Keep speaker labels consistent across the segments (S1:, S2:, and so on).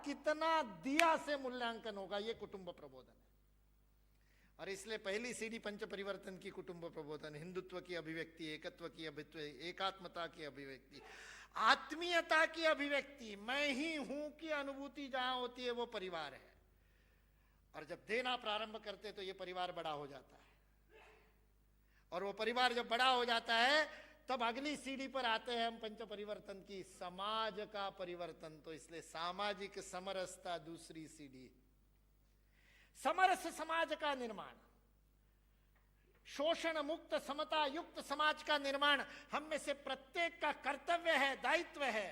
S1: कितना दिया से मूल्यांकन होगा, ये कुटुंब प्रबोधन है। और इसलिए पहली सीढ़ी पंच परिवर्तन की कुटुंब प्रबोधन, हिंदुत्व की अभिव्यक्ति, एकत्व की अभिव्यक्ति, एकात्मता की अभिव्यक्ति, आत्मीयता की अभिव्यक्ति, मैं ही हूं की अनुभूति जहां होती है वो परिवार है। और जब देना प्रारंभ करते तो ये परिवार बड़ा हो जाता है, और वो परिवार जब बड़ा हो जाता है तब अगली सीढ़ी पर आते हैं हम पंच परिवर्तन की, समाज का परिवर्तन। तो इसलिए सामाजिक समरसता दूसरी सीढ़ी, समरस समाज का निर्माण, शोषण मुक्त समता युक्त समाज का निर्माण हम में से प्रत्येक का कर्तव्य है, दायित्व है।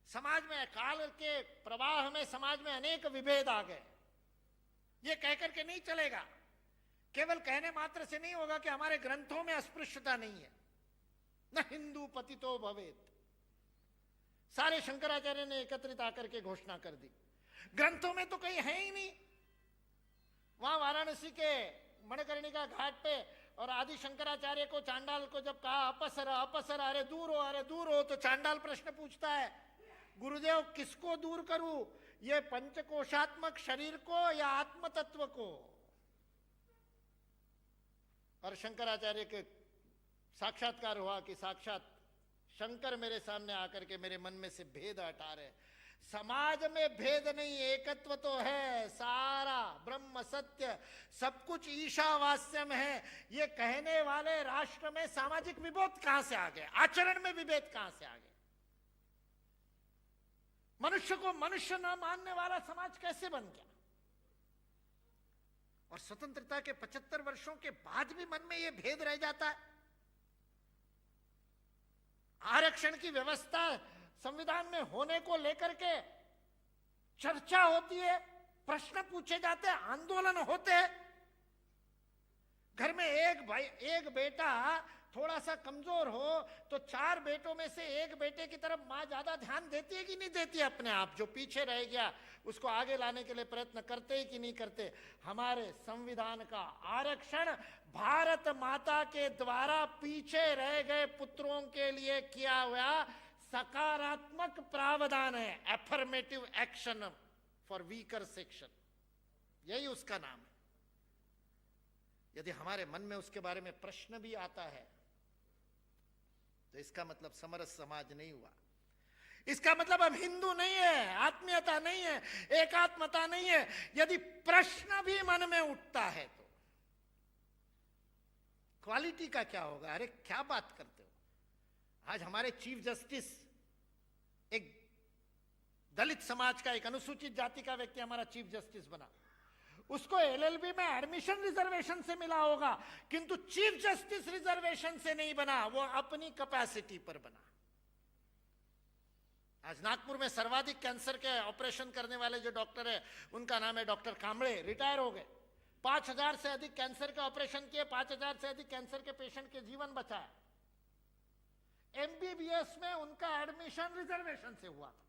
S1: समाज में काल के प्रवाह में समाज में अनेक विभेद आ गए, ये कहकर के नहीं चलेगा, केवल कहने मात्र से नहीं होगा कि हमारे ग्रंथों में अस्पृश्यता नहीं है, न हिंदू पतितो भवेत, सारे शंकराचार्य ने एकत्रित आकर के घोषणा कर दी। ग्रंथों में तो कहीं है ही नहीं। वहां वाराणसी के मणिकर्णिका घाट पे और आदि शंकराचार्य को चांडाल को जब कहा अपसर अपसर, अरे दूर हो, तो चांडाल प्रश्न पूछता है, गुरुदेव किसको दूर करूं, ये पंचकोशात्मक शरीर को या आत्म तत्व को? और शंकराचार्य के साक्षात्कार हुआ कि साक्षात शंकर मेरे सामने आकर के मेरे मन में से भेद हटा रहे। समाज में भेद नहीं, एकत्व तो है, सारा ब्रह्म सत्य सब कुछ ईशावास्यम है। ये कहने वाले राष्ट्र में सामाजिक विभेद कहां से आ गए, आचरण में विभेद कहां से आ गए? मनुष्य को मनुष्य न मानने वाला समाज कैसे बन गया? और स्वतंत्रता के 75 वर्षों के बाद भी मन में यह भेद रह जाता है। आरक्षण की व्यवस्था संविधान में होने को लेकर के चर्चा होती है, प्रश्न पूछे जाते हैं, आंदोलन होते हैं। घर में एक बेटा थोड़ा सा कमजोर हो तो 4 बेटों में से एक बेटे की तरफ मां ज्यादा ध्यान देती है कि नहीं देती है? अपने आप जो पीछे रह गया उसको आगे लाने के लिए प्रयत्न करते ही कि नहीं करते? हमारे संविधान का आरक्षण भारत माता के द्वारा पीछे रह गए पुत्रों के लिए किया हुआ सकारात्मक प्रावधान है, affirmative action for weaker section, यही उसका नाम है। यदि हमारे मन में उसके बारे में प्रश्न भी आता है तो इसका मतलब समरस समाज नहीं हुआ, इसका मतलब हम हिंदू नहीं है, आत्मीयता नहीं है, एकात्मता नहीं है। यदि प्रश्न भी मन में उठता है तो क्वालिटी का क्या होगा? अरे क्या बात करते हो? आज हमारे चीफ जस्टिस एक दलित समाज का, एक अनुसूचित जाति का व्यक्ति हमारा चीफ जस्टिस बना, उसको एलएलबी में एडमिशन रिजर्वेशन से मिला होगा, किंतु चीफ जस्टिस रिजर्वेशन से नहीं बना, वो अपनी कैपेसिटी पर बना। आज नागपुर में सर्वाधिक कैंसर के ऑपरेशन करने वाले जो डॉक्टर है उनका नाम है डॉक्टर कांबळे, रिटायर हो गए। 5000 से अधिक कैंसर के ऑपरेशन किए, 5000 से अधिक कैंसर के पेशेंट के जीवन बचाए। एमबीबीएस में उनका एडमिशन रिजर्वेशन से हुआ था,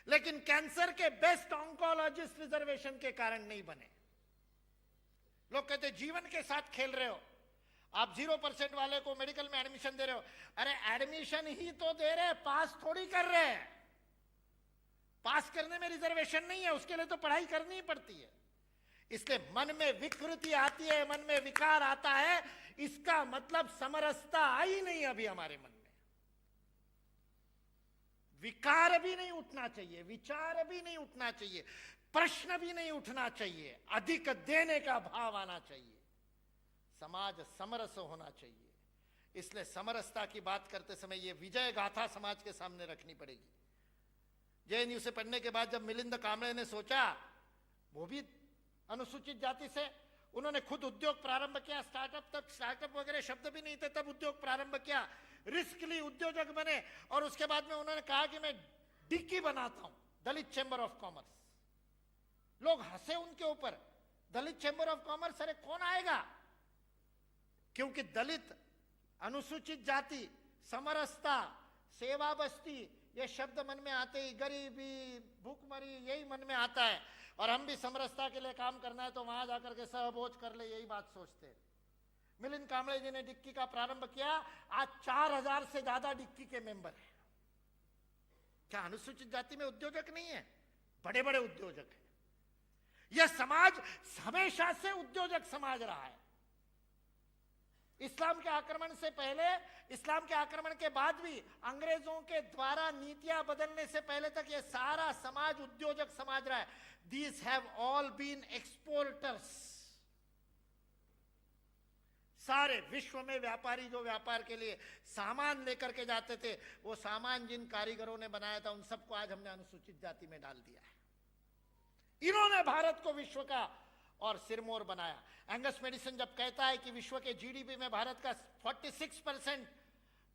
S1: लेकिन कैंसर के बेस्ट ऑन्कोलॉजिस्ट रिजर्वेशन के कारण नहीं बने। लोग कहते जीवन के साथ खेल रहे हो, आप 0% वाले को मेडिकल में एडमिशन दे रहे हो। अरे एडमिशन ही तो दे रहे, पास थोड़ी कर रहे हैं। पास करने में रिजर्वेशन नहीं है, उसके लिए तो पढ़ाई करनी ही पड़ती है। इसलिए मन में विकृति आती है, मन में विकार आता है, इसका मतलब समरसता आई नहीं अभी हमारे मन में। विकार भी नहीं उठना चाहिए, विचार भी नहीं उठना चाहिए, प्रश्न भी नहीं उठना चाहिए, अधिक देने का भाव आना चाहिए, समाज समरस होना चाहिए। इसलिए समरसता की बात करते समय ये विजय गाथा समाज के सामने रखनी पड़ेगी। जेएनयू से पढ़ने के बाद जब मिलिंद कांबळे ने सोचा, वो भी अनुसूचित जाति से, उन्होंने खुद उद्योग प्रारंभ किया, स्टार्टअप, तब स्टार्टअप वगैरह शब्द भी नहीं थे, तब उद्योग प्रारंभ किया, रिस्क ली, उद्योजक बने। और उसके बाद में उन्होंने कहा कि मैं डिक्की बनाता हूं, दलित चैंबर ऑफ कॉमर्स। लोग हंसे उनके ऊपर, दलित चैंबर ऑफ कॉमर्स, अरे कौन आएगा? क्योंकि दलित, अनुसूचित जाति, समरसता, सेवा बस्ती, ये शब्द मन में आते ही गरीबी, भूखमरी, यही मन में आता है। और हम भी समरसता के लिए काम करना है तो वहां जाकर के सहभोज कर ले, यही बात सोचते हैं। मिलिंद कांबळे जी ने डिक्की का प्रारंभ किया, आज 4000 से ज्यादा डिक्की के मेंबर हैं। क्या अनुसूचित जाति में उद्योजक नहीं है? बड़े बड़े उद्योजक हैं। यह समाज हमेशा से उद्योजक समाज रहा है। इस्लाम के आक्रमण से पहले, इस्लाम के आक्रमण के बाद भी, अंग्रेजों के द्वारा नीतियां बदलने से पहले तक यह सारा समाज उद्योजक समाज रहा है। These have all been exporters. सारे विश्व में व्यापारी जो व्यापार के लिए सामान लेकर के जाते थे, वो सामान जिन कारीगरों ने बनाया था, उन सबको आज हमने अनुसूचित जाति में डाल दिया है। इन्होंने भारत को विश्व का और सिरमौर बनाया। एंगस मेडिसन जब कहता है कि विश्व के जीडीपी में भारत का 46%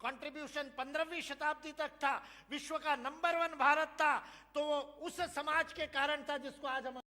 S1: कंट्रीब्यूशन 15वीं शताब्दी तक था, विश्व का नंबर 1 भारत था, तो वो उस समाज के कारण था जिसको आज हम